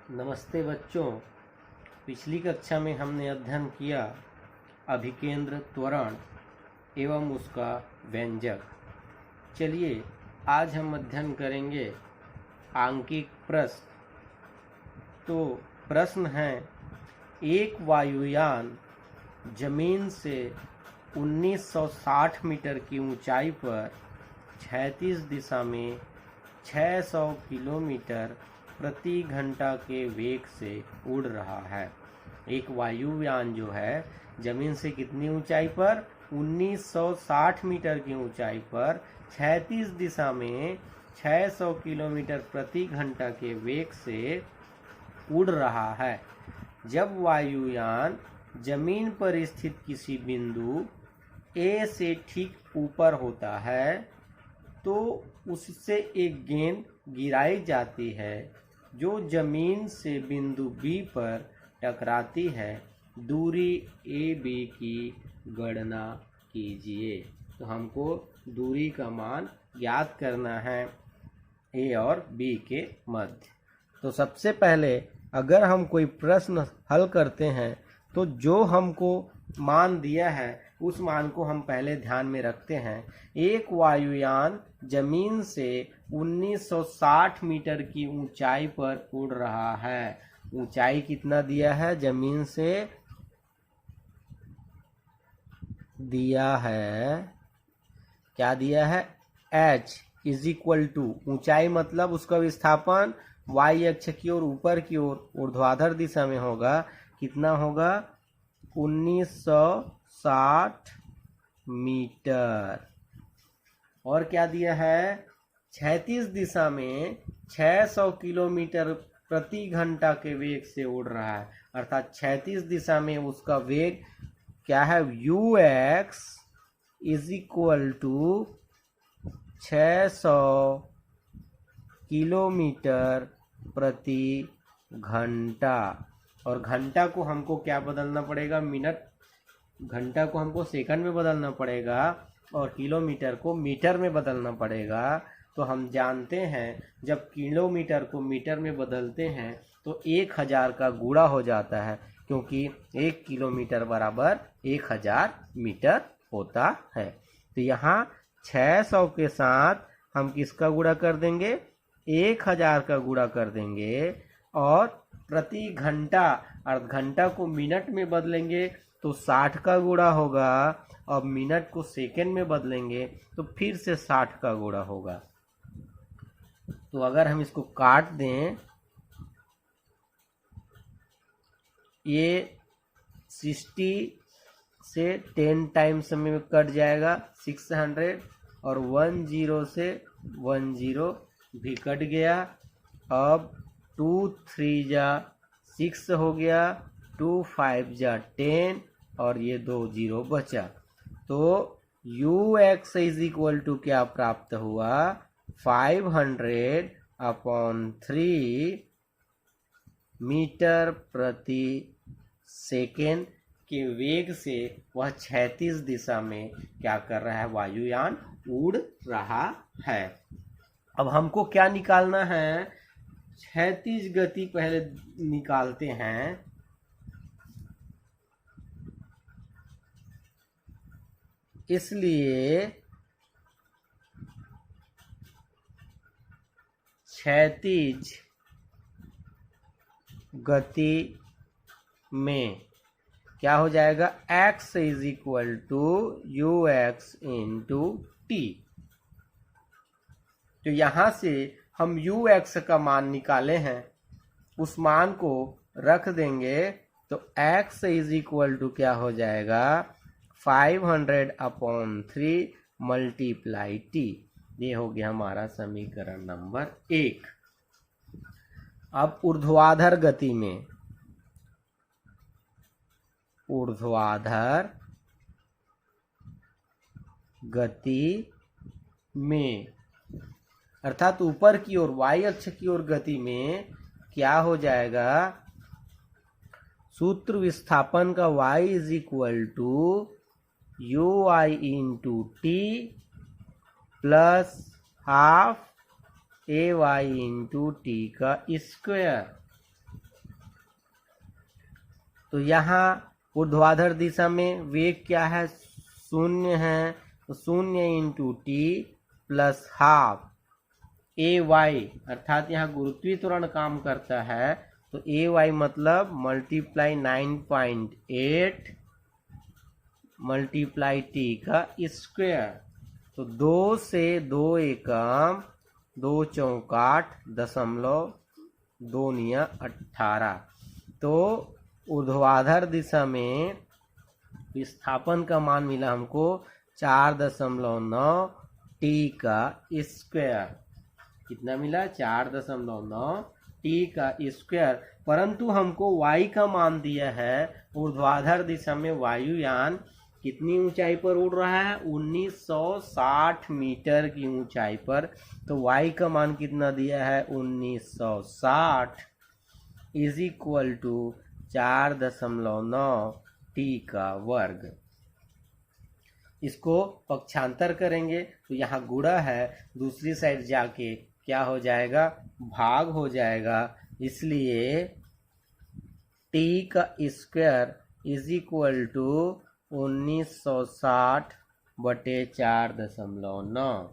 नमस्ते बच्चों। पिछली कक्षा में हमने अध्ययन किया अभिकेंद्र त्वरण एवं उसका व्यंजक। चलिए आज हम अध्ययन करेंगे आंकिक प्रश्न। तो प्रश्न है, एक वायुयान जमीन से 1960 मीटर की ऊंचाई पर क्षैतिज दिशा में 600 किलोमीटर प्रति घंटा के वेग से उड़ रहा है। एक वायुयान जो है जमीन से कितनी ऊंचाई पर, 1960 मीटर की ऊंचाई पर क्षैतिज दिशा में 600 किलोमीटर प्रति घंटा के वेग से उड़ रहा है। जब वायुयान जमीन पर स्थित किसी बिंदु ए से ठीक ऊपर होता है तो उससे एक गेंद गिराई जाती है जो जमीन से बिंदु बी पर टकराती है। दूरी ए बी की गणना कीजिए। तो हमको दूरी का मान ज्ञात करना है ए और बी के मध्य। तो सबसे पहले अगर हम कोई प्रश्न हल करते हैं तो जो हमको मान दिया है उस मान को हम पहले ध्यान में रखते हैं। एक वायुयान जमीन से 1960 मीटर की ऊंचाई पर उड़ रहा है। ऊंचाई कितना दिया है, जमीन से दिया है, क्या दिया है, h इज इक्वल टू, ऊंचाई मतलब उसका विस्थापन y अक्ष की ओर ऊपर की ओर ऊर्ध्वाधर दिशा में होगा। कितना होगा, 1960 मीटर। और क्या दिया है, क्षैतिज दिशा में 600 किलोमीटर प्रति घंटा के वेग से उड़ रहा है। अर्थात क्षैतिज दिशा में उसका वेग क्या है, ux is equal to 600 kilometre प्रति घंटा। और घंटा को हमको क्या बदलना पड़ेगा, मिनट, घंटा को हमको सेकंड में बदलना पड़ेगा और किलोमीटर को मीटर में बदलना पड़ेगा। तो हम जानते हैं जब किलोमीटर को मीटर में बदलते हैं तो 1000 का गुणा हो जाता है, क्योंकि 1 किलोमीटर बराबर 1000 मीटर होता है। तो यहाँ 600 के साथ हम किसका गुणा कर देंगे, 1000 का गुणा कर देंगे और प्रति घंटा और घंटा को मिनट में बदलेंगे तो 60 का गुणा होगा और मिनट को सेकंड में बदलेंगे तो फिर से 60 का गुणा होगा। तो अगर हम इसको काट दें, ये 60 से 10 टाइम्स में कट जाएगा 600 और 10 से 10 भी कट गया। अब 2 3 जा 6 हो गया, 2 5 जा 10 और ये 2 0 बचा। तो ux इज इक्वल टू क्या प्राप्त हुआ, 500/3 मीटर प्रति सेकेंड के वेग से वह क्षैतिज दिशा में क्या कर रहा है, वायुयान उड़ रहा है। अब हमको क्या निकालना है, क्षैतिज गति पहले निकालते हैं। इसलिए क्षैतिज गति में क्या हो जाएगा, x is equal to ux into t. तो यहां से हम ux का मान निकाले हैं, उस मान को रख देंगे तो x इज इक्वल टू क्या हो जाएगा, 500/3 मल्टीप्लाई टी। ये हो गया हमारा समीकरण नंबर 1। अब ऊर्ध्वाधर गति में, ऊर्ध्वाधर गति में अर्थात ऊपर की ओर y अक्ष की ओर गति में क्या हो जाएगा, सूत्र विस्थापन का y is equal to ui into t plus half ay into t का स्क्वायर। तो यहाँ ऊर्ध्वाधर दिशा में वेग क्या है, 0 है, तो 0 इंटू टी प्लस हाफ ए वाई, अर्थात यहाँ गुरुत्वीय त्वरण काम करता है, तो ए वाई मतलब मल्टीप्लाई 9.8 मल्टीप्लाई टी का स्क्वायर। तो 2 से 2 एकम 2 चौकाठ 0.2 तो ऊर्ध्वाधर दिशा में विस्थापन का मान मिला हमको 4.9 टी का स्क्वायर। कितना मिला, 4.9 टी का स्क्वायर। परंतु हमको y का मान दिया है, ऊर्ध्वाधर दिशा में वायुयान कितनी ऊंचाई पर उड़ रहा है, 1960 मीटर की ऊंचाई पर। तो y का मान कितना दिया है, 1960 इज इक्वल टू 4.9 टी का वर्ग। इसको पक्षांतर करेंगे तो यहाँ गुणा है, दूसरी साइड जाके क्या हो जाएगा, भाग हो जाएगा। इसलिए टी का स्क्वायर इज इक्वल टू 1960 बटे 4.9,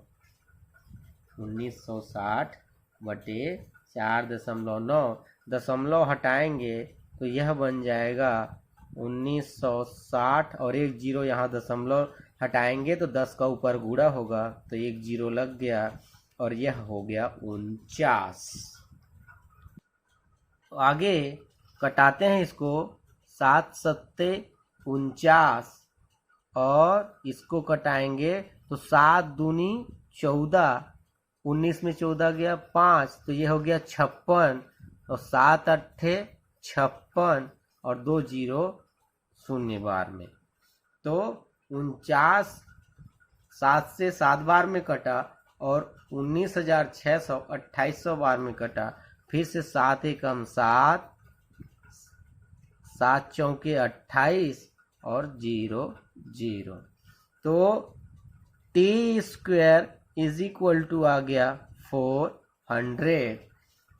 1960 बटे 4.9, दशमलव हटाएंगे तो यह बन जाएगा 1960 और एक जीरो यहाँ दशमलव हटाएंगे तो 10 का ऊपर गुणा होगा तो एक जीरो लग गया और यह हो गया 49। तो आगे कटाते हैं इसको, 7 सत्ते 49 और इसको कटाएंगे तो 7 दूनी 14, 19 में 14 गया 5 तो ये हो गया 56 और 7 अट्ठे 56 और 2 जीरो 0 बार में। तो 49 7 से 7 बार में कटा और 19,600 2800 बार में कटा। फिर से 7 एकम 7, 7 चौके 28 और 0 0। तो T square is equal to आ गया 400।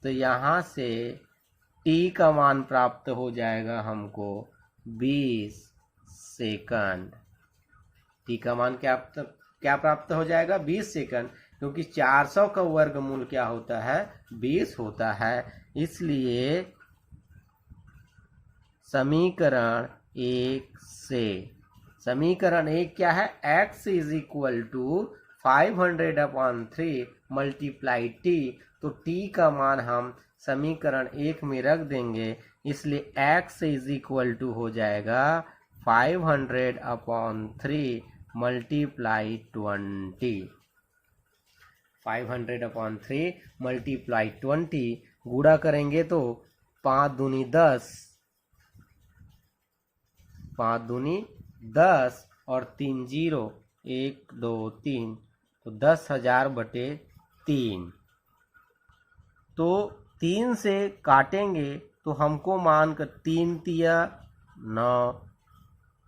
तो यहाँ से टी का मान प्राप्त हो जाएगा हमको 20 सेकंड। टी का मान क्या प्राप्त हो जाएगा, 20 सेकंड, क्योंकि 400 का वर्गमूल क्या होता है, 20 होता है। इसलिए समीकरण 1 से, समीकरण 1 क्या है, x is equal to 500/3 multiply t. तो टी का मान हम समीकरण 1 में रख देंगे, इसलिए x इज इक्वल टू हो जाएगा 500/3 मल्टीप्लाई 20। 500/3 मल्टीप्लाई 20 गुणा करेंगे तो 5 दूनी 10, 5 दूनी 10 और 3 जीरो 1 2 3 तो 10,000 बटे 3। तो 3 से काटेंगे तो हमको मान कर 3 तिया 9,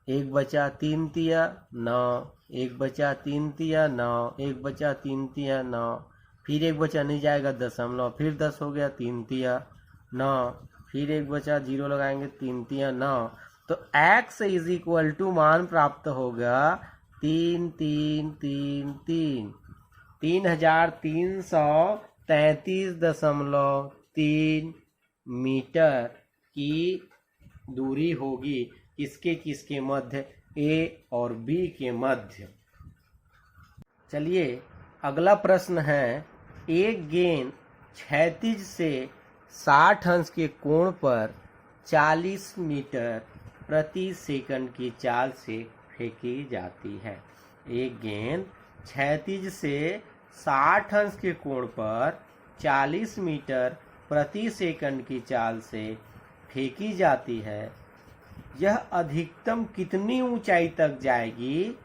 1 बचा 3 तिया 9, 1 बचा 3 तिया 9, 1 बचा 3 तिया 9, फिर 1 बचा नहीं जाएगा दशमलव, फिर 10 हो गया 3 तिया 9, फिर 1 बचा 0 लगाएंगे 3 तिया 9। तो x इज इक्वल टू मान प्राप्त होगा 3 3 3 3 3,333.3 मीटर की दूरी होगी किसके मध्य, A और B के मध्य। चलिए अगला प्रश्न है, एक गेंद क्षैतिज से 60 अंश के कोण पर 40 मीटर प्रति सेकंड की चाल से फेंकी जाती है। एक गेंद क्षैतिज से 60 अंश के कोण पर 40 मीटर प्रति सेकंड की चाल से फेंकी जाती है। यह अधिकतम कितनी ऊंचाई तक जाएगी,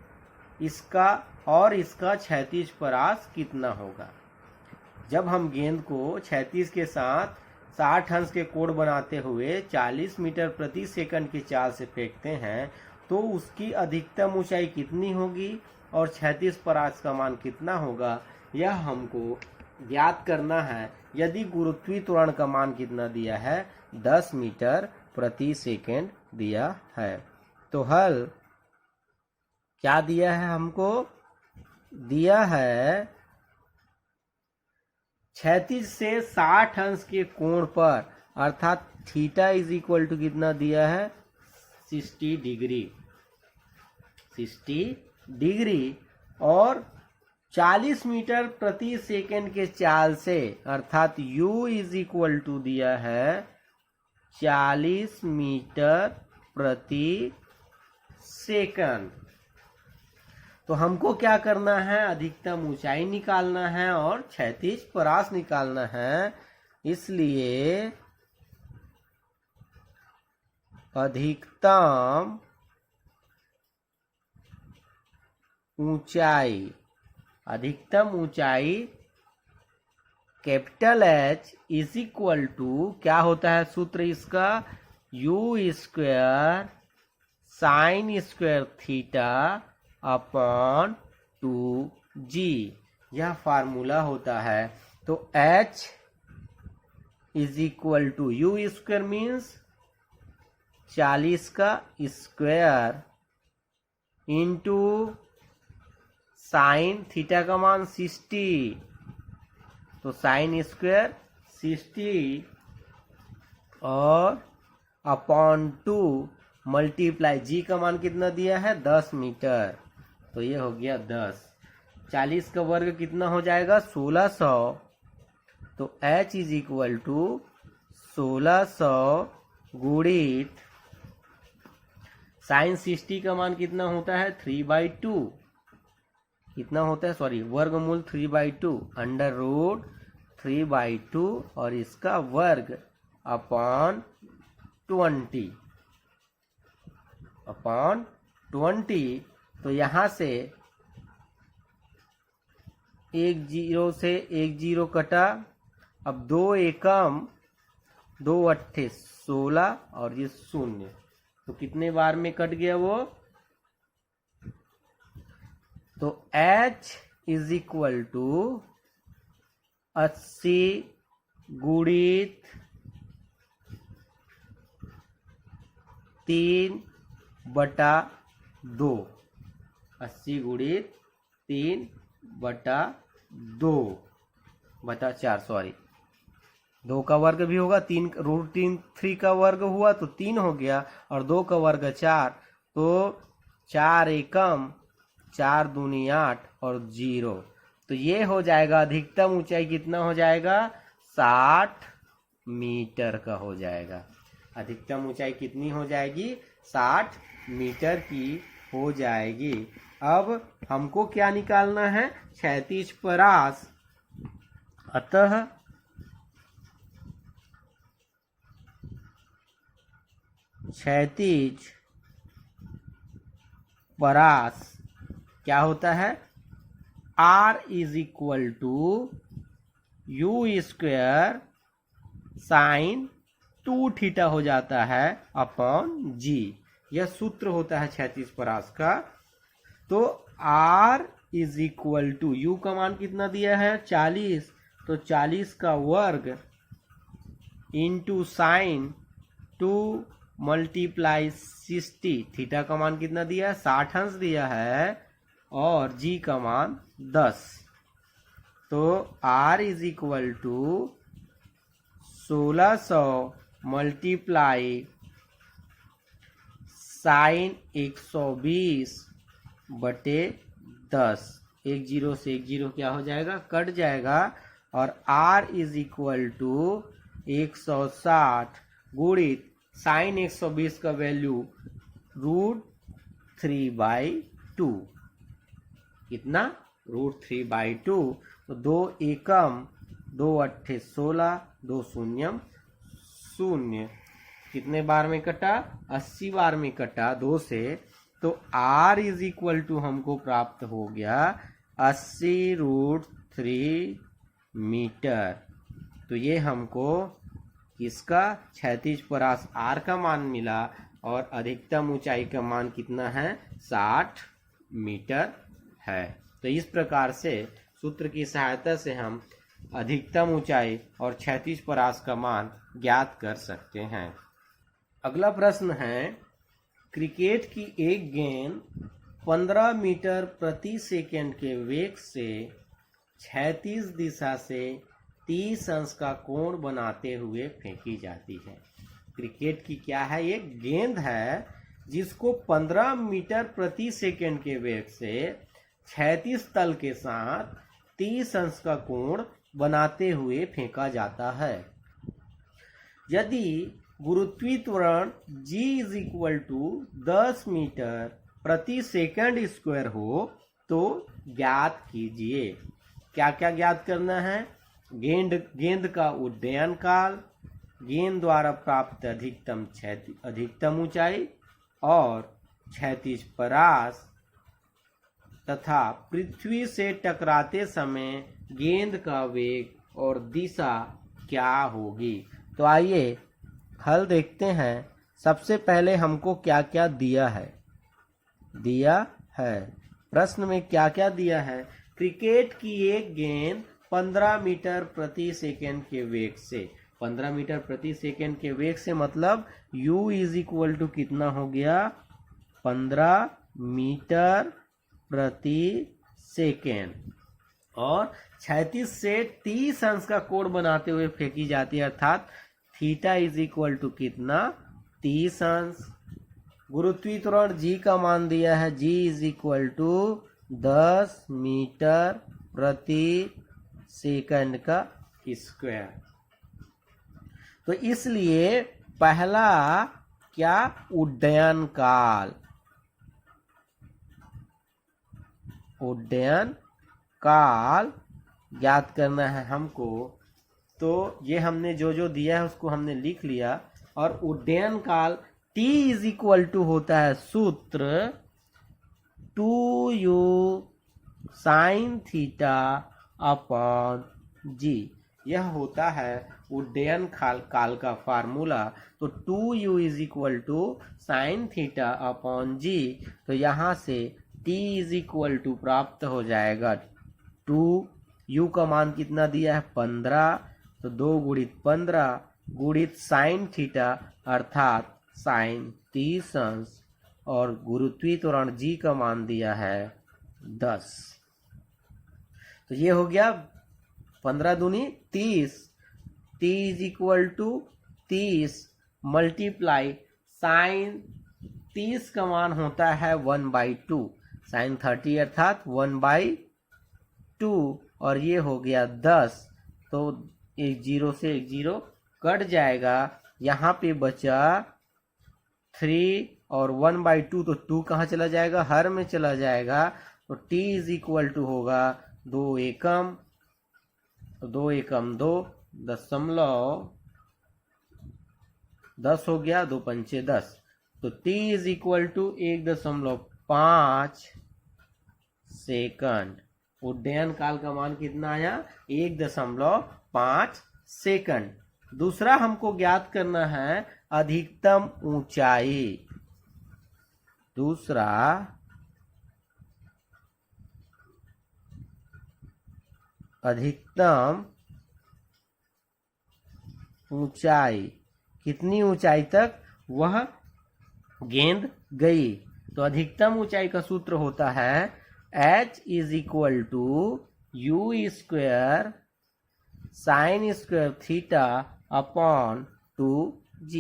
इसका क्षैतिज परास कितना होगा। जब हम गेंद को क्षैतिज के साथ 60 अंश के कोण बनाते हुए 40 मीटर प्रति सेकंड की चाल से फेंकते हैं तो उसकी अधिकतम ऊंचाई कितनी होगी और क्षैतिज परास का मान कितना होगा, यह हमको ज्ञात करना है। यदि गुरुत्वीय त्वरण का मान कितना दिया है, 10 मीटर प्रति सेकेंड दिया है। तो हल क्या दिया है हमको? दिया है क्षैतिज से 60 अंश के कोण पर, अर्थात थीटा इज इक्वल टू कितना दिया है? 60 डिग्री, 60 डिग्री, और 40 मीटर प्रति सेकंड के चाल से, अर्थात u इज इक्वल टू दिया है 40 मीटर प्रति सेकंड। तो हमको क्या करना है? अधिकतम ऊंचाई निकालना है और क्षैतिज परास निकालना है। इसलिए अधिकतम ऊंचाई, capital H is equal to क्या होता है सूत्र इसका? u square sine square theta upon 2g, यह फार्मूला होता है। तो H is equal to u square means 40 का स्क्वायर इंटू साइन थीटा का मान 60, तो साइन स्क्वायर 60 और अपॉन 2 मल्टीप्लाई जी का मान कितना दिया है? 10 मीटर, तो ये हो गया 10। 40 का वर्ग कितना हो जाएगा? 1600। तो H इज इक्वल टू 1600 गुणित साइन 60 का मान कितना होता है? 3/2। कितना होता है? सॉरी, वर्गमूल 3/2, अंडर रूट 3/2 और इसका वर्ग अपॉन 20। तो यहां से एक जीरो कटा। अब 2 एकम 2 अट्ठे 16 और ये 0, तो कितने बार में कट गया वो? तो H इज इक्वल टू 80 गुणित 3/2, 80 गुणित 3/2/4, सॉरी 2 का वर्ग भी होगा, 3 का वर्ग हुआ तो 3 हो गया, और 2 का वर्ग 4, तो 4 एकम 4 दूनी 8 और 0, तो ये हो जाएगा अधिकतम ऊंचाई कितना हो जाएगा? 60 मीटर का हो जाएगा। अधिकतम ऊंचाई कितनी हो जाएगी? 60 मीटर की हो जाएगी। अब हमको क्या निकालना है? क्षैतिज परास। अतः क्षैतिज परास क्या होता है? R is equal to u square sine 2 theta हो जाता है अपॉन g, यह सूत्र होता है क्षैतिज परास का। तो R is equal to u का मान कितना दिया है? 40, तो 40 का वर्ग इंटू साइन 2 मल्टीप्लाई 60, थीटा का मान कितना दिया है? 60 अंश दिया है, और g का मान 10। तो R is equal to 1600 multiply sine 120/10, 1 0 से 1 0 क्या हो जाएगा? कट जाएगा, और R इज इक्वल टू 160 गुणित साइन 120 का वैल्यू √3/2, कितना? √3/2, तो 2 एकम 2 अट्ठे 16, 2 शून्यम 0, कितने बार में कटा? 80 बार में कटा 2 से। तो R इज इक्वल टू हमको प्राप्त हो गया 80√3 मीटर। तो ये हमको इसका क्षैतिज परास R का मान मिला, और अधिकतम ऊंचाई का मान कितना है? 60 मीटर है। तो इस प्रकार से सूत्र की सहायता से हम अधिकतम ऊंचाई और क्षैतिज परास का मान ज्ञात कर सकते हैं। अगला प्रश्न है, क्रिकेट की एक गेंद 15 मीटर प्रति सेकंड के वेग से क्षैतिज दिशा से 30 अंश का कोण बनाते हुए फेंकी जाती है। क्रिकेट की क्या है, एक गेंद है जिसको 15 मीटर प्रति सेकंड के वेग से क्षैतिज तल के साथ 30 अंश का कोण बनाते हुए फेंका जाता है। यदि गुरुत्वीय त्वरण g = 10 मीटर प्रति सेकंड स्क्वायर हो तो ज्ञात कीजिए। क्या क्या ज्ञात करना है? गेंद का उड्डयन काल, गेंद द्वारा प्राप्त अधिकतम ऊंचाई और क्षैतिज परास तथा पृथ्वी से टकराते समय गेंद का वेग और दिशा क्या होगी। तो आइए हल देखते हैं। सबसे पहले हमको क्या क्या दिया है प्रश्न में क्या क्या दिया है। क्रिकेट की एक गेंद 15 मीटर प्रति सेकंड के वेग से, 15 मीटर प्रति सेकंड के वेग से मतलब u = कितना हो गया, 15 मीटर प्रति सेकंड, और क्षैतिज से 30 अंश का कोण बनाते हुए फेंकी जाती है, अर्थात थीटा = कितना, 30 अंश। गुरुत्वीय त्वरण g का मान दिया है, g = 10 मीटर प्रति सेकंड का स्क्वायर। तो इसलिए पहला क्या, उड्डयन काल ज्ञात करना है हमको। तो ये हमने जो दिया है उसको हमने लिख लिया। और उड्डयन काल t = होता है सूत्र 2u sin θ/g। यह होता है उड्डयन काल का फार्मूला। तो 2u = sin θ/g। तो यहाँ से t = प्राप्त हो जाएगा 2, u का मान कितना दिया है, 15, तो 2 × 15 × sin θ अर्थात sin 30 अंश, और गुरुत्वीय त्वरण g का मान दिया है 10। तो ये हो गया 15 दूनी 30, t = 30 मल्टीप्लाई sin 30 का मान होता है 1/2, sin 30 अर्थात 1/2, और ये हो गया 10। तो एक 0 से एक 0 कट जाएगा, यहाँ पे बचा 3 और 1/2, तो 2 कहाँ चला जाएगा, हर में चला जाएगा। तो t = होगा 2 एकम, तो 2 एकम 2 दशमलव 10 हो गया, 2 पंचे 10। तो t = 1.5 सेकंड। उड्डयन काल का मान कितना आया, 1.5 सेकंड। दूसरा हमको ज्ञात करना है अधिकतम ऊंचाई। दूसरा अधिकतम ऊंचाई, कितनी ऊंचाई तक वह गेंद गई। तो अधिकतम ऊंचाई का सूत्र होता है h = u² sin² θ/2g।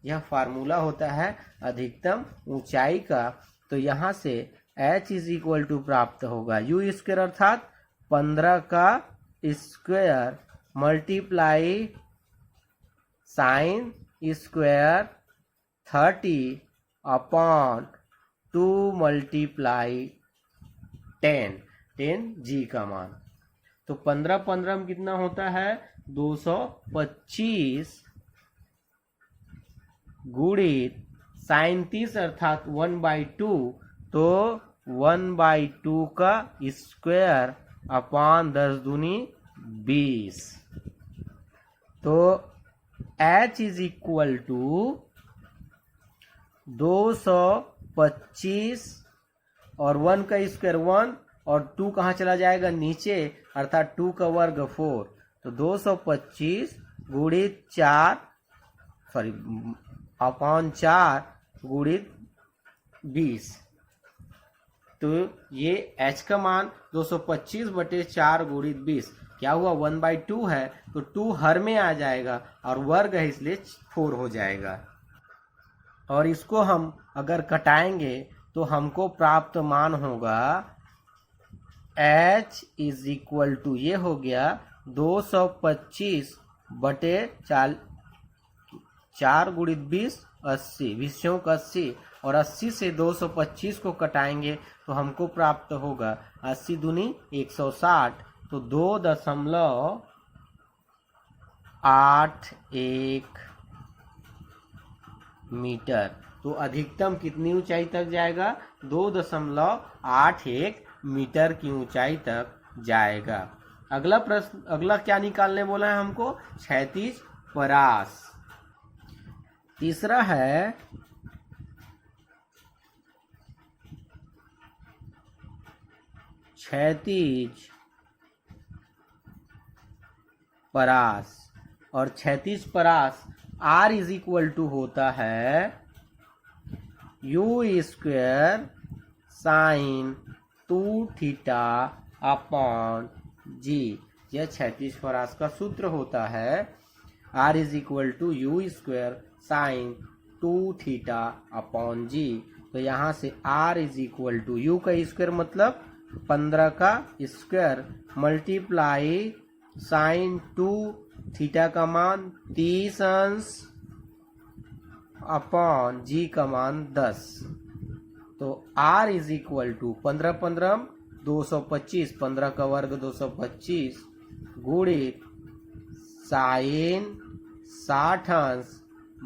यह फार्मूला होता है अधिकतम ऊंचाई का। तो यहाँ से h = प्राप्त होगा u² अर्थात 15 का square multiply sin² 30/2 multiply 10g का मान। तो 15 में कितना होता है, 225 गुणित sin 30 अर्थात 1/2, तो 1/2 का स्क्वायर अपान 10 दूनी 20। तो h = 225 और 1 का स्क्वायर 1 और 2 कहाँ चला जाएगा, नीचे, अर्थात 2 का वर्ग 4। तो 225 गुणित 4 अपॉन 4 गुणित 20। तो ये h का मान 225/4 गुणित 20 क्या हुआ 1/2 है, तो 2 हर में आ जाएगा और वर्ग है इसलिए 4 हो जाएगा। और इसको हम अगर कटाएंगे तो हमको प्राप्त मान होगा h इज इक्वल टू, ये हो गया 225/4 गुणित 20 80, 20 का 80, और 80 से 225 को कटाएंगे तो हमको प्राप्त होगा 80 दूनी 160, तो 2.81 मीटर। तो अधिकतम कितनी ऊंचाई तक जाएगा? 2.81 मीटर की ऊंचाई तक जाएगा। अगला प्रश्न, अगला क्या निकालने बोला है हमको? क्षैतिज परास। तीसरा है क्षैतिज परास, और क्षैतिज परास R इज इक्वल टू होता है U² साइन 2θ अपॉन G। यह क्षैतिज परास का सूत्र होता है R is equal to U² sine 2θ upon G। तो यहाँ से R is equal to U का स्क्वायर मतलब 15 का स्क्वायर मल्टीप्लाई साइन 2θ का मान 30 अंश अपॉन G का मान 10। तो R इज इक्वल टू 15 225, 15 का वर्ग 225 गुणित साइन 60 अंश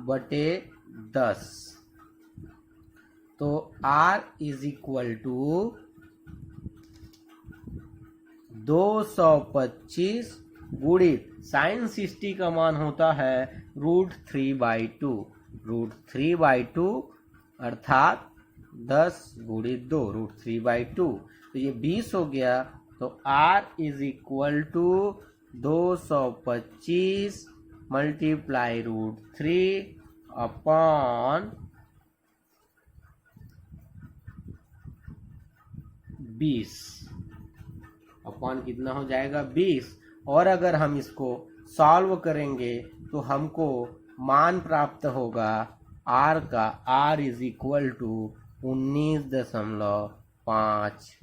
बटे 10। तो R इज इक्वल टू 225 गुणित साइन 60 का मान होता है √3/2, √3/2 अर्थात 10 गुणित 2 √3/2। तो ये 20 हो गया। तो R is equal to 225 multiply √3 upon 20 upon कितना हो जाएगा 20। और अगर हम इसको सॉल्व करेंगे तो हमको मान प्राप्त होगा R का, R is equal to 19.5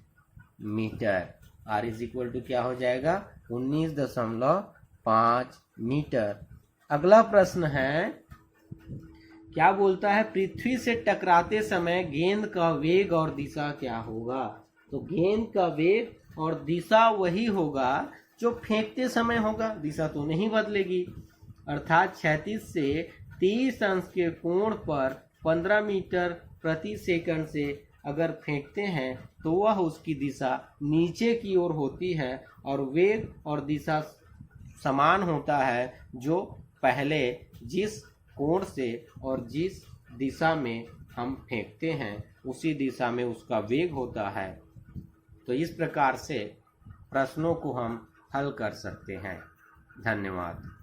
metre. R is equal to क्या हो जाएगा 19.5 मीटर। अगला प्रश्न है, क्या बोलता है? पृथ्वी से टकराते समय गेंद का वेग और दिशा क्या होगा? तो गेंद का वेग और दिशा वही होगा जो फेंकते समय होगा, दिशा तो नहीं बदलेगी। अर्थात क्षैतिज से 30 अंश के कोण पर 15 मीटर प्रति सेकंड से अगर फेंकते हैं तो वह उसकी दिशा नीचे की ओर होती है, और वेग और दिशा समान होता है जो पहले जिस कोण से और जिस दिशा में हम फेंकते हैं उसी दिशा में उसका वेग होता है। तो इस प्रकार से प्रश्नों को हम हल कर सकते हैं। धन्यवाद।